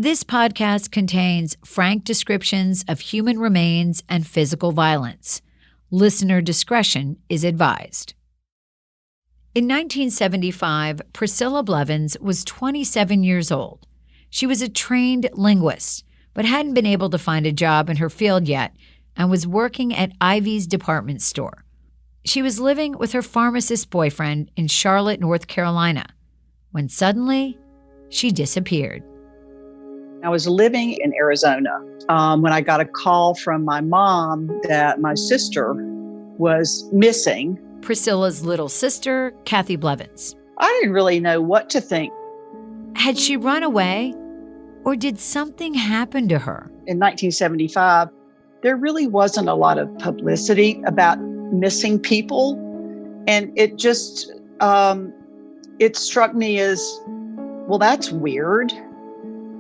This podcast contains frank descriptions of human remains and physical violence. Listener discretion is advised. In 1975, Priscilla Blevins was 27 years old. She was a trained linguist, but hadn't been able to find a job in her field yet and was working at Ivy's department store. She was living with her pharmacist boyfriend in Charlotte, North Carolina, when suddenly she disappeared. I was living in Arizona when I got a call from my mom that my sister was missing. Priscilla's little sister, Kathy Blevins. I didn't really know what to think. Had she run away, or did something happen to her? In 1975, there really wasn't a lot of publicity about missing people. And it just, it struck me as, well, that's weird.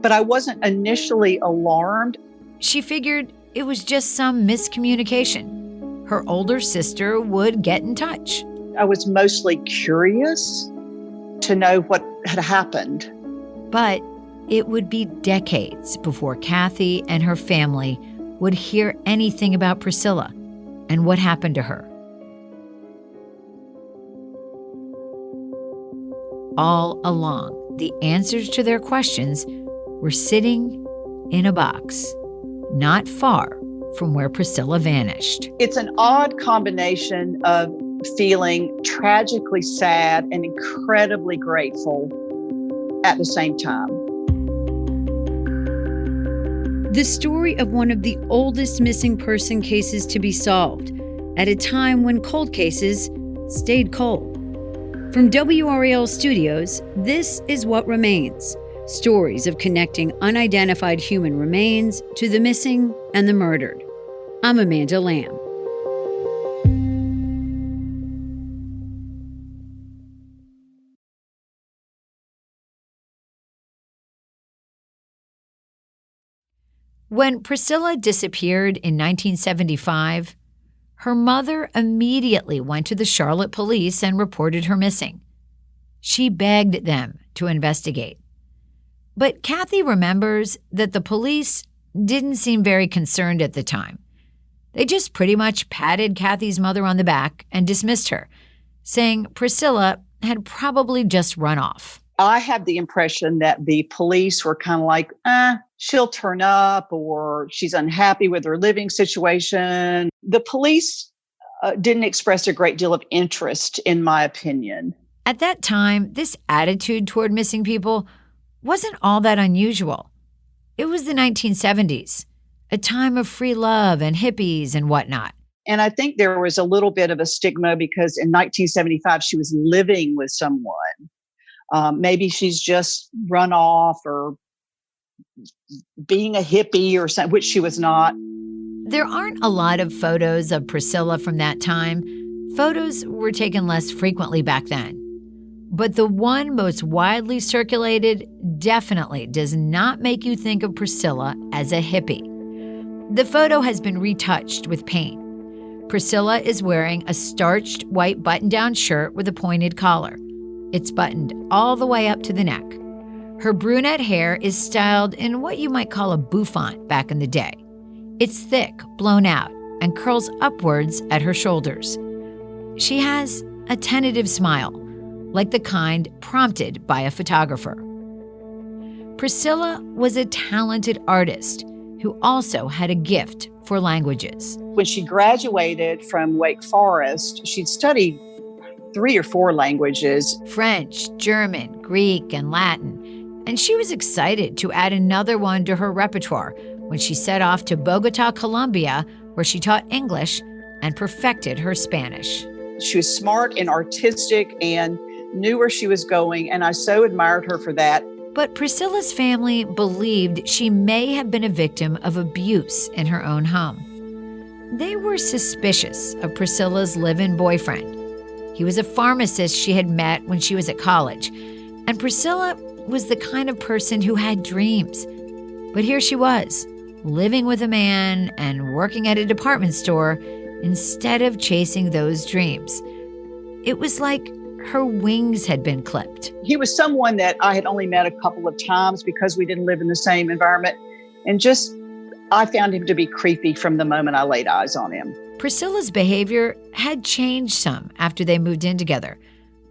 But I wasn't initially alarmed. She figured it was just some miscommunication. Her older sister would get in touch. I was mostly curious to know what had happened. But it would be decades before Kathy and her family would hear anything about Priscilla and what happened to her. All along, the answers to their questions were sitting in a box, not far from where Priscilla vanished. It's an odd combination of feeling tragically sad and incredibly grateful at the same time. The story of one of the oldest missing person cases to be solved, at a time when cold cases stayed cold. From WRAL Studios, this is What Remains. Stories of connecting unidentified human remains to the missing and the murdered. I'm Amanda Lamb. When Priscilla disappeared in 1975, her mother immediately went to the Charlotte police and reported her missing. She begged them to investigate. But Kathy remembers that the police didn't seem very concerned at the time. They just pretty much patted Kathy's mother on the back and dismissed her, saying Priscilla had probably just run off. I had the impression that the police were kind of like, she'll turn up, or she's unhappy with her living situation. The police didn't express a great deal of interest, in my opinion. At that time, this attitude toward missing people wasn't all that unusual. It was the 1970s, a time of free love and hippies and whatnot. And I think there was a little bit of a stigma because in 1975, she was living with someone. Maybe she's just run off or being a hippie or something, which she was not. There aren't a lot of photos of Priscilla from that time. Photos were taken less frequently back then. But the one most widely circulated definitely does not make you think of Priscilla as a hippie. The photo has been retouched with paint. Priscilla is wearing a starched white button-down shirt with a pointed collar. It's buttoned all the way up to the neck. Her brunette hair is styled in what you might call a bouffant back in the day. It's thick, blown out, and curls upwards at her shoulders. She has a tentative smile, like the kind prompted by a photographer. Priscilla was a talented artist who also had a gift for languages. When she graduated from Wake Forest, she'd studied 3 or 4 languages. French, German, Greek, and Latin. And she was excited to add another one to her repertoire when she set off to Bogota, Colombia, where she taught English and perfected her Spanish. She was smart and artistic and knew where she was going, and I so admired her for that. But Priscilla's family believed she may have been a victim of abuse in her own home. They were suspicious of Priscilla's live-in boyfriend. He was a pharmacist she had met when she was at college, and Priscilla was the kind of person who had dreams. But here she was, living with a man and working at a department store instead of chasing those dreams. It was like her wings had been clipped. He was someone that I had only met a couple of times because we didn't live in the same environment. And I found him to be creepy from the moment I laid eyes on him. Priscilla's behavior had changed some after they moved in together,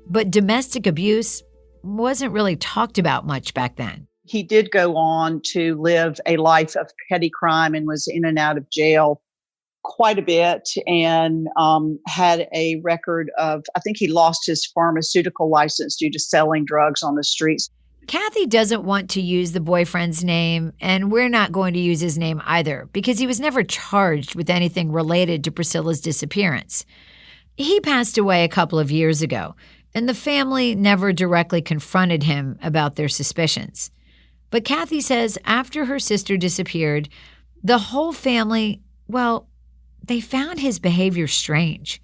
but domestic abuse wasn't really talked about much back then. He did go on to live a life of petty crime and was in and out of jail quite a bit, and had a record of, I think he lost his pharmaceutical license due to selling drugs on the streets. Kathy doesn't want to use the boyfriend's name, and we're not going to use his name either because he was never charged with anything related to Priscilla's disappearance. He passed away a couple of years ago, and the family never directly confronted him about their suspicions. But Kathy says after her sister disappeared, the whole family, well, they found his behavior strange.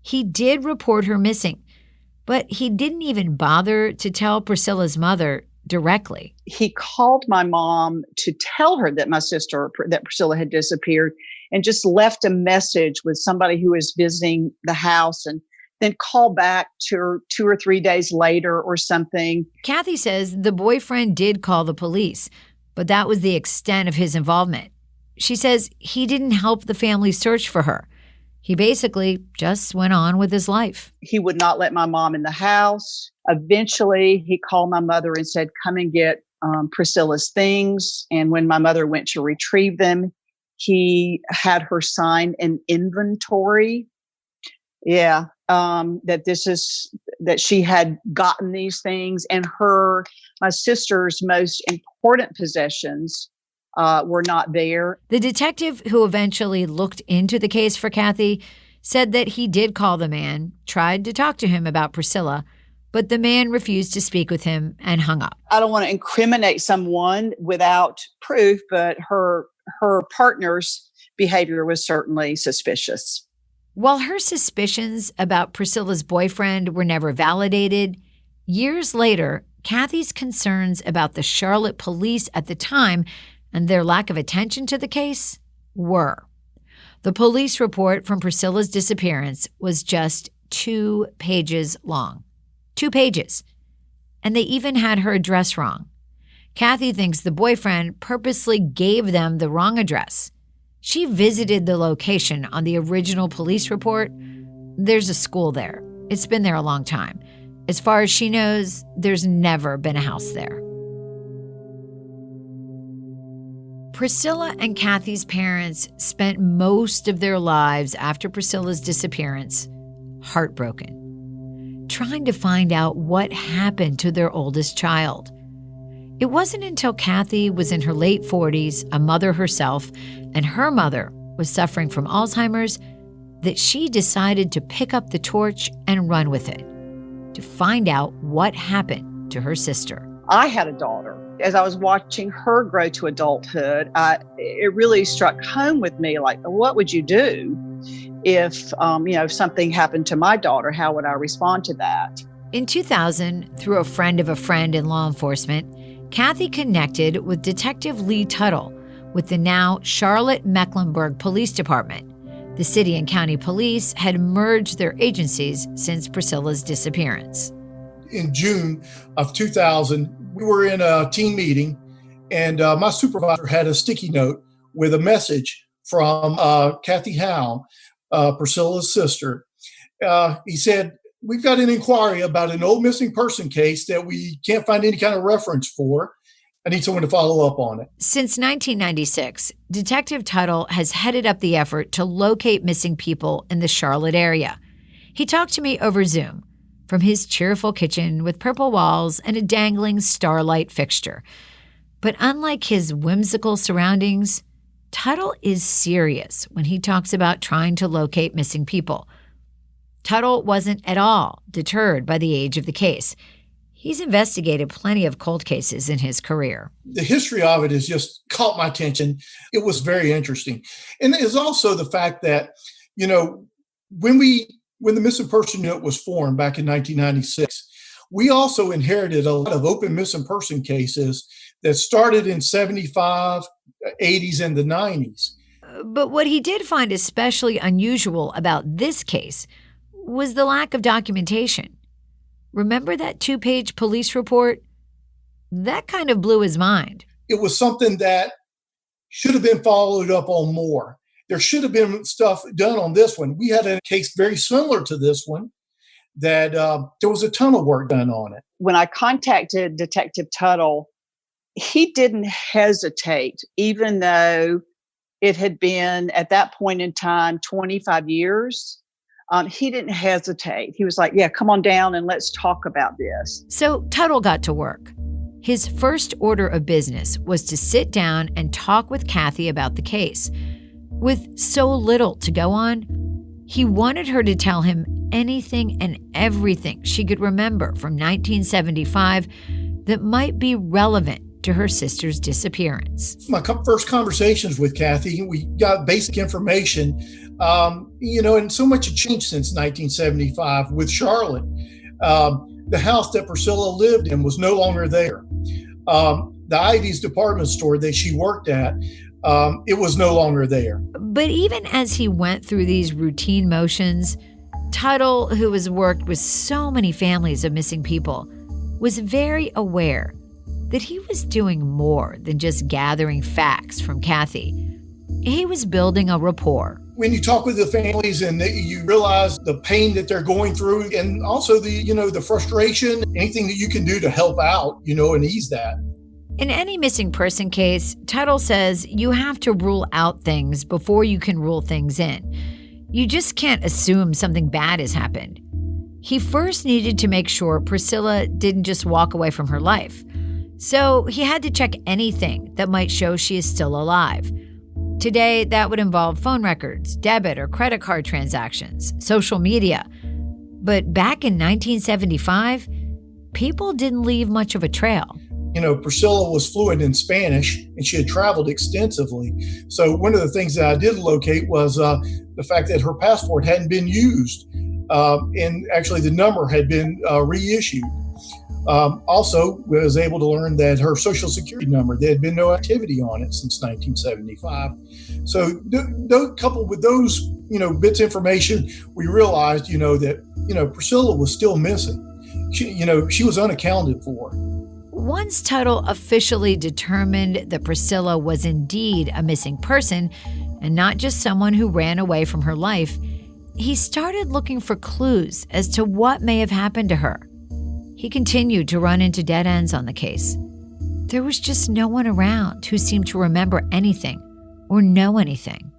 He did report her missing, but he didn't even bother to tell Priscilla's mother directly. He called my mom to tell her that that Priscilla had disappeared, and just left a message with somebody who was visiting the house, and then called back to her 2 or 3 days later or something. Kathy says the boyfriend did call the police, but that was the extent of his involvement. She says he didn't help the family search for her. He basically just went on with his life. He would not let my mom in the house. Eventually, he called my mother and said, come and get Priscilla's things. And when my mother went to retrieve them, he had her sign an inventory. Yeah, that she had gotten these things, and my sister's most important possessions were not there. The detective who eventually looked into the case for Kathy said that he did call the man, tried to talk to him about Priscilla, but the man refused to speak with him and hung up. I don't want to incriminate someone without proof, but her partner's behavior was certainly suspicious. While her suspicions about Priscilla's boyfriend were never validated, years later, Kathy's concerns about the Charlotte police at the time and their lack of attention to the case were. The police report from Priscilla's disappearance was just 2 pages long. 2 pages. And they even had her address wrong. Kathy thinks the boyfriend purposely gave them the wrong address. She visited the location on the original police report. There's a school there. It's been there a long time. As far as she knows, there's never been a house there. Priscilla and Kathy's parents spent most of their lives after Priscilla's disappearance heartbroken, trying to find out what happened to their oldest child. It wasn't until Kathy was in her late 40s, a mother herself, and her mother was suffering from Alzheimer's, that she decided to pick up the torch and run with it, to find out what happened to her sister. I had a daughter. As I was watching her grow to adulthood, it really struck home with me, like, what would you do if something happened to my daughter? How would I respond to that? In 2000, through a friend of a friend in law enforcement, Kathy connected with Detective Lee Tuttle with the now Charlotte-Mecklenburg Police Department. The city and county police had merged their agencies since Priscilla's disappearance. In June of 2000, we were in a team meeting, and my supervisor had a sticky note with a message from Kathy Howe, Priscilla's sister. He said, we've got an inquiry about an old missing person case that we can't find any kind of reference for. I need someone to follow up on it. Since 1996, Detective Tuttle has headed up the effort to locate missing people in the Charlotte area. He talked to me over Zoom from his cheerful kitchen with purple walls and a dangling starlight fixture. But unlike his whimsical surroundings, Tuttle is serious when he talks about trying to locate missing people. Tuttle wasn't at all deterred by the age of the case. He's investigated plenty of cold cases in his career. The history of it has just caught my attention. It was very interesting. And it's also the fact that, when the missing person unit was formed back in 1996, we also inherited a lot of open missing person cases that started in 75, 80s, and the 90s. But what he did find especially unusual about this case was the lack of documentation. Remember that 2-page police report? That kind of blew his mind. It was something that should have been followed up on more. There should have been stuff done on this one. We had a case very similar to this one that there was a ton of work done on it. When I contacted Detective Tuttle, he didn't hesitate, even though it had been, at that point in time, 25 years. He didn't hesitate. He was like, yeah, come on down and let's talk about this. So Tuttle got to work. His first order of business was to sit down and talk with Kathy about the case. With so little to go on, he wanted her to tell him anything and everything she could remember from 1975 that might be relevant to her sister's disappearance. My first conversations with Kathy, we got basic information, and so much had changed since 1975 with Charlotte. The house that Priscilla lived in was no longer there. The Ivy's department store that she worked at, it was no longer there. But even as he went through these routine motions, Tuttle, who has worked with so many families of missing people, was very aware that he was doing more than just gathering facts from Kathy. He was building a rapport. When you talk with the families and you realize the pain that they're going through, and also the frustration, anything that you can do to help out, and ease that. In any missing person case, Tuttle says you have to rule out things before you can rule things in. You just can't assume something bad has happened. He first needed to make sure Priscilla didn't just walk away from her life. So he had to check anything that might show she is still alive. Today, that would involve phone records, debit or credit card transactions, social media. But back in 1975, people didn't leave much of a trail. Priscilla was fluent in Spanish and she had traveled extensively. So one of the things that I did locate was the fact that her passport hadn't been used. And actually the number had been reissued. Also, was able to learn that her Social Security number, there had been no activity on it since 1975. So coupled with those, bits of information, we realized, that, Priscilla was still missing. She was unaccounted for. Once Tuttle officially determined that Priscilla was indeed a missing person and not just someone who ran away from her life, he started looking for clues as to what may have happened to her. He continued to run into dead ends on the case. There was just no one around who seemed to remember anything or know anything.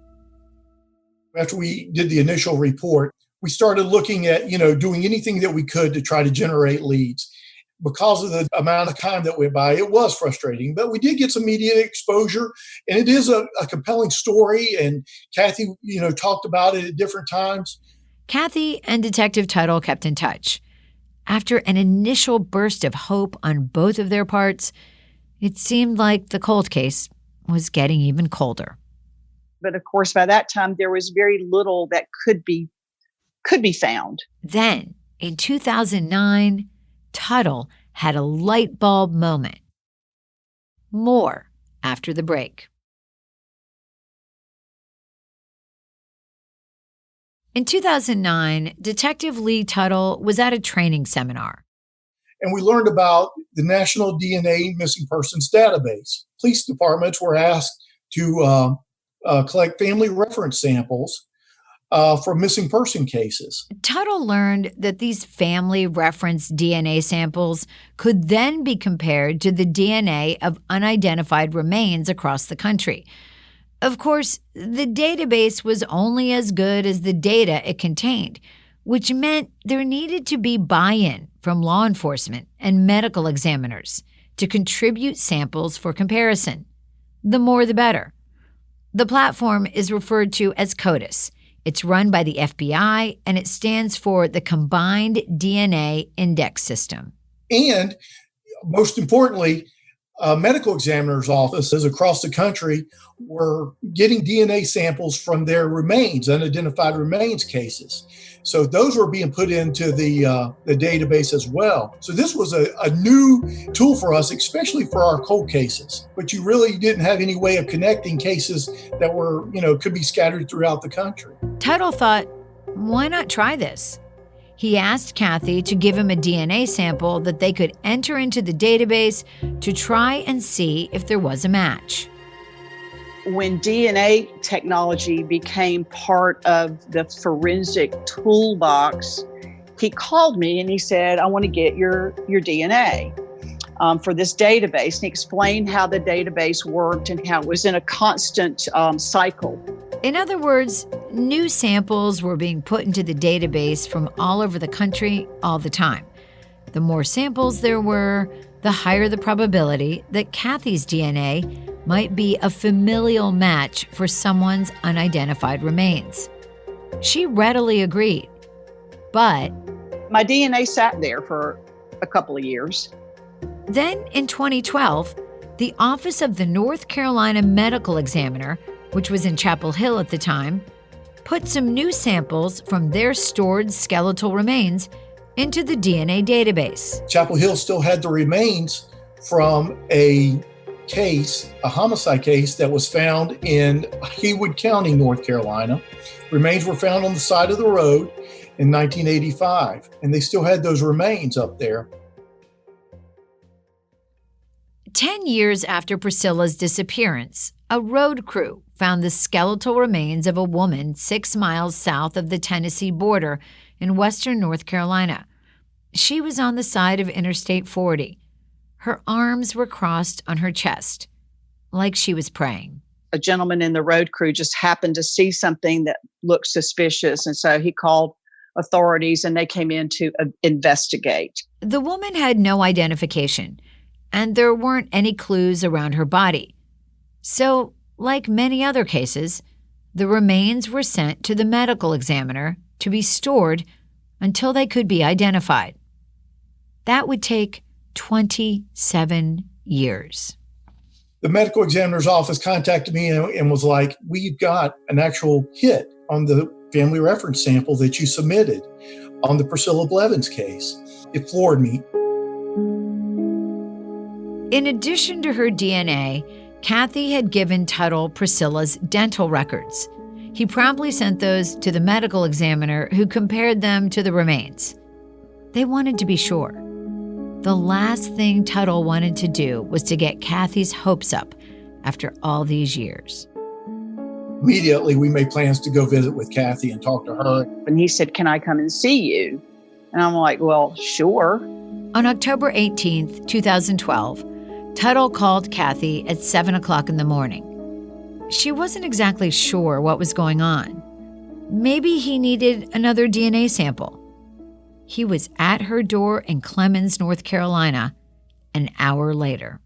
After we did the initial report, we started looking at, doing anything that we could to try to generate leads. Because of the amount of time that went by, it was frustrating, but we did get some media exposure, and it is a compelling story, and Kathy, talked about it at different times. Kathy and Detective Tuttle kept in touch. After an initial burst of hope on both of their parts, it seemed like the cold case was getting even colder. But of course, by that time, there was very little that could be found. Then, in 2009, Tuttle had a light bulb moment. More after the break. In 2009, Detective Lee Tuttle was at a training seminar. And we learned about the National DNA Missing Persons Database. Police departments were asked to collect family reference samples for missing person cases. Tuttle learned that these family reference DNA samples could then be compared to the DNA of unidentified remains across the country. Of course, the database was only as good as the data it contained, which meant there needed to be buy-in from law enforcement and medical examiners to contribute samples for comparison. The more the better. The platform is referred to as CODIS. It's run by the FBI, and it stands for the Combined DNA Index System. And most importantly, medical examiners' offices across the country were getting DNA samples from their remains, unidentified remains cases. So those were being put into the database as well. So this was a new tool for us, especially for our cold cases. But you really didn't have any way of connecting cases that were, could be scattered throughout the country. Tuttle thought, why not try this? He asked Kathy to give him a DNA sample that they could enter into the database to try and see if there was a match. When DNA technology became part of the forensic toolbox, he called me and he said, I want to get your DNA for this database. And he explained how the database worked and how it was in a constant cycle. In other words, new samples were being put into the database from all over the country all the time. The more samples there were, the higher the probability that Kathy's DNA might be a familial match for someone's unidentified remains. She readily agreed, but my DNA sat there for a couple of years. Then in 2012, the Office of the North Carolina Medical Examiner, which was in Chapel Hill at the time, put some new samples from their stored skeletal remains into the DNA database. Chapel Hill still had the remains from a homicide case that was found in Haywood County, North Carolina. Remains were found on the side of the road in 1985, and they still had those remains up there. 10 years after Priscilla's disappearance, a road crew found the skeletal remains of a woman 6 miles south of the Tennessee border in western North Carolina. She was on the side of Interstate 40. Her arms were crossed on her chest, like she was praying. A gentleman in the road crew just happened to see something that looked suspicious, and so he called authorities and they came in to investigate. The woman had no identification, and there weren't any clues around her body. So, like many other cases, the remains were sent to the medical examiner to be stored until they could be identified. That would take 27 years. The medical examiner's office contacted me and was like, we've got an actual hit on the family reference sample that you submitted on the Priscilla Blevins case. It floored me. In addition to her DNA, Kathy had given Tuttle Priscilla's dental records. He promptly sent those to the medical examiner, who compared them to the remains. They wanted to be sure. The last thing Tuttle wanted to do was to get Kathy's hopes up after all these years. Immediately, we made plans to go visit with Kathy and talk to her. And he said, can I come and see you? And I'm like, well, sure. On October 18th, 2012, Tuttle called Kathy at 7 o'clock in the morning. She wasn't exactly sure what was going on. Maybe he needed another DNA sample. He was at her door in Clemens, North Carolina, an hour later.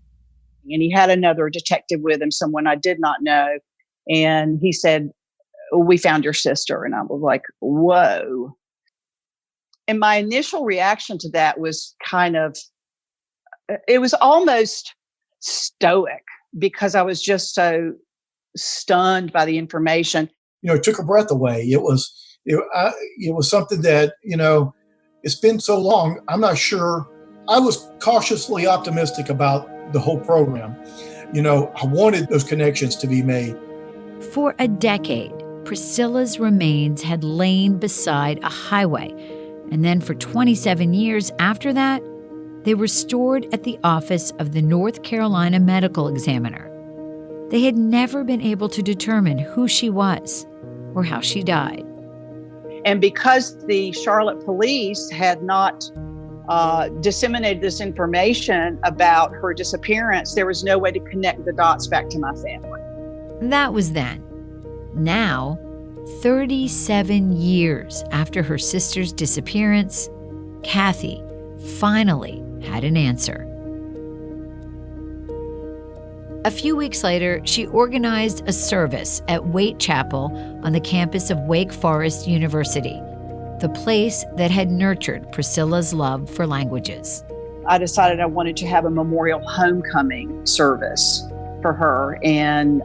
And he had another detective with him, someone I did not know. And he said, we found your sister. And I was like, whoa. And my initial reaction to that was it was almost stoic, because I was just so stunned by the information. It took her breath away. It was something that, it's been so long. I'm not sure. I was cautiously optimistic about the whole program. I wanted those connections to be made. For a decade, Priscilla's remains had lain beside a highway. And then for 27 years after that, they were stored at the office of the North Carolina Medical Examiner. They had never been able to determine who she was or how she died. And because the Charlotte police had not disseminated this information about her disappearance, there was no way to connect the dots back to my family. That was then. Now, 37 years after her sister's disappearance, Kathy finally had an answer. A few weeks later, she organized a service at Waite Chapel on the campus of Wake Forest University, the place that had nurtured Priscilla's love for languages. I decided I wanted to have a memorial homecoming service for her. And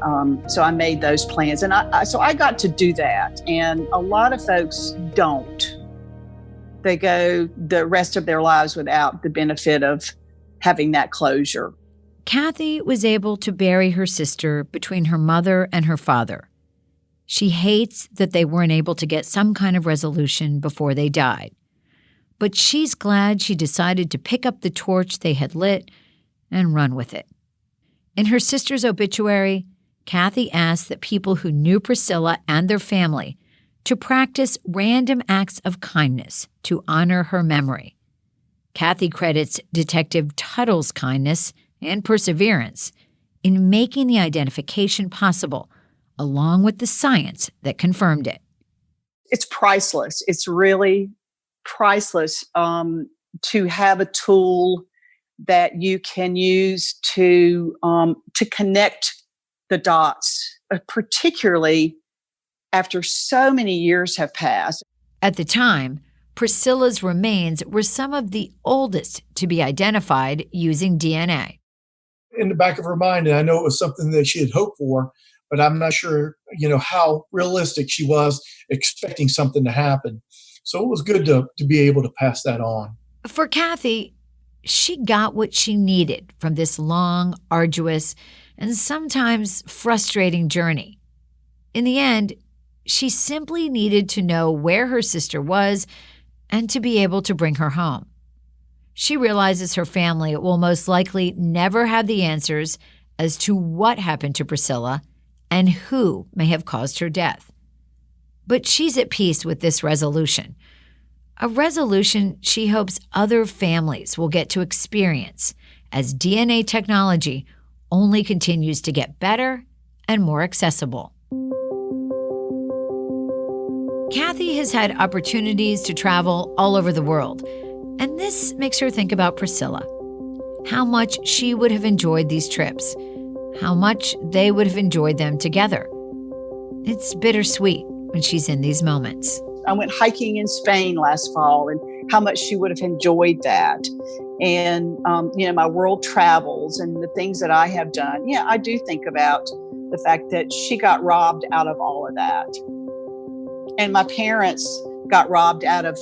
so I made those plans. And so I got to do that. And a lot of folks don't. They go the rest of their lives without the benefit of having that closure. Kathy was able to bury her sister between her mother and her father. She hates that they weren't able to get some kind of resolution before they died. but she's glad she decided to pick up the torch they had lit and run with it. In her sister's obituary, Kathy asked that people who knew Priscilla and their family to practice random acts of kindness to honor her memory. Kathy credits Detective Tuttle's kindness and perseverance in making the identification possible, along with the science that confirmed it. It's priceless. It's really priceless to have a tool that you can use to connect the dots, particularly after so many years have passed. At the time, Priscilla's remains were some of the oldest to be identified using DNA. In the back of her mind, and I know it was something that she had hoped for, but I'm not sure, how realistic she was expecting something to happen. So it was good to be able to pass that on. For Kathy, she got what she needed from this long, arduous, and sometimes frustrating journey. In the end, she simply needed to know where her sister was and to be able to bring her home. She realizes her family will most likely never have the answers as to what happened to Priscilla and who may have caused her death. But she's at peace with this resolution, a resolution she hopes other families will get to experience as DNA technology only continues to get better and more accessible. Kathy has had opportunities to travel all over the world, and this makes her think about Priscilla. How much she would have enjoyed these trips, how much they would have enjoyed them together. It's bittersweet when she's in these moments. I went hiking in Spain last fall, and how much she would have enjoyed that. And, my world travels and the things that I have done. Yeah, I do think about the fact that she got robbed out of all of that. And my parents got robbed out of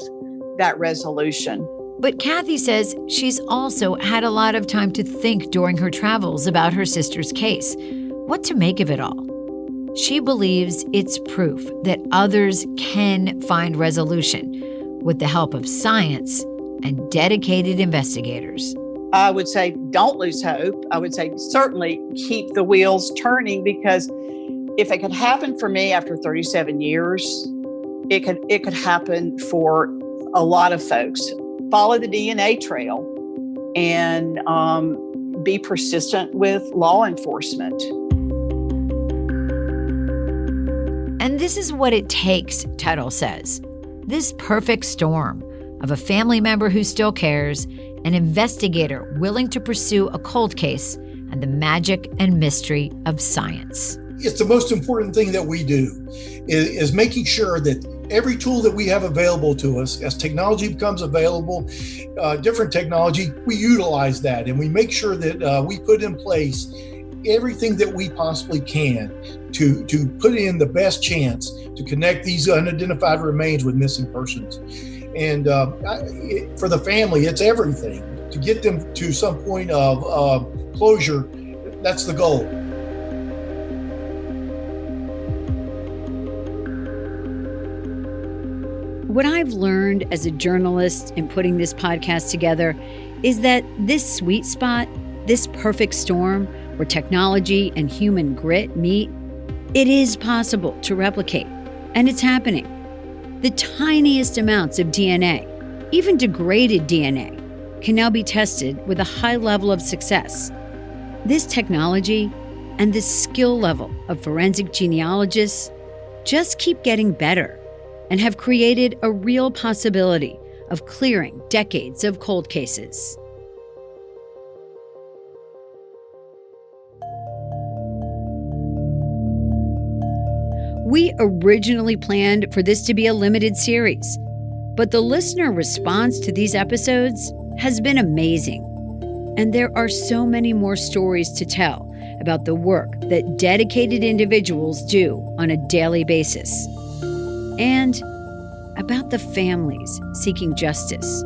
that resolution. But Kathy says she's also had a lot of time to think during her travels about her sister's case, what to make of it all. She believes it's proof that others can find resolution with the help of science and dedicated investigators. I would say don't lose hope. I would say certainly keep the wheels turning, because if it could happen for me after 37 years, it could happen for a lot of folks. Follow the DNA trail and be persistent with law enforcement. And this is what it takes, Tuttle says. This perfect storm of a family member who still cares, an investigator willing to pursue a cold case, and the magic and mystery of science. It's the most important thing that we do is making sure that every tool that we have available to us, as technology becomes available, different technology, we utilize that, and we make sure that we put in place everything that we possibly can to put in the best chance to connect these unidentified remains with missing persons. And for the family, it's everything. To get them to some point of closure, that's the goal. What I've learned as a journalist in putting this podcast together is that this sweet spot, this perfect storm where technology and human grit meet, it is possible to replicate, and it's happening. The tiniest amounts of DNA, even degraded DNA, can now be tested with a high level of success. This technology and the skill level of forensic genealogists just keep getting better and have created a real possibility of clearing decades of cold cases. We originally planned for this to be a limited series, but the listener response to these episodes has been amazing. And there are so many more stories to tell about the work that dedicated individuals do on a daily basis, and about the families seeking justice,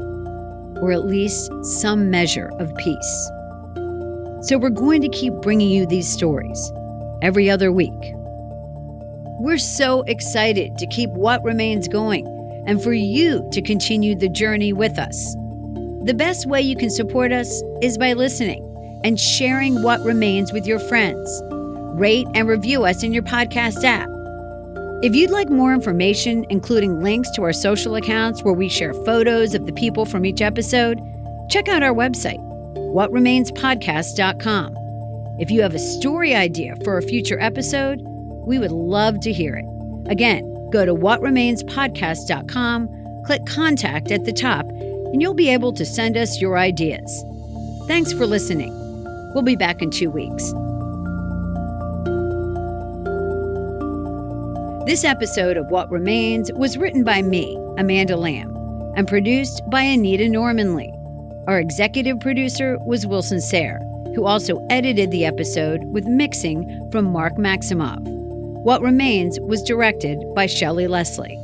or at least some measure of peace. So we're going to keep bringing you these stories every other week. We're so excited to keep What Remains going and for you to continue the journey with us. The best way you can support us is by listening and sharing What Remains with your friends. Rate and review us in your podcast app. If you'd like more information, including links to our social accounts where we share photos of the people from each episode, check out our website, whatremainspodcast.com. If you have a story idea for a future episode, we would love to hear it. Again, go to whatremainspodcast.com, click Contact at the top, and you'll be able to send us your ideas. Thanks for listening. We'll be back in 2 weeks. This episode of What Remains was written by me, Amanda Lamb, and produced by Anita Normanley. Our executive producer was Wilson Sayre, who also edited the episode with mixing from Mark Maximov. What Remains was directed by Shelley Leslie.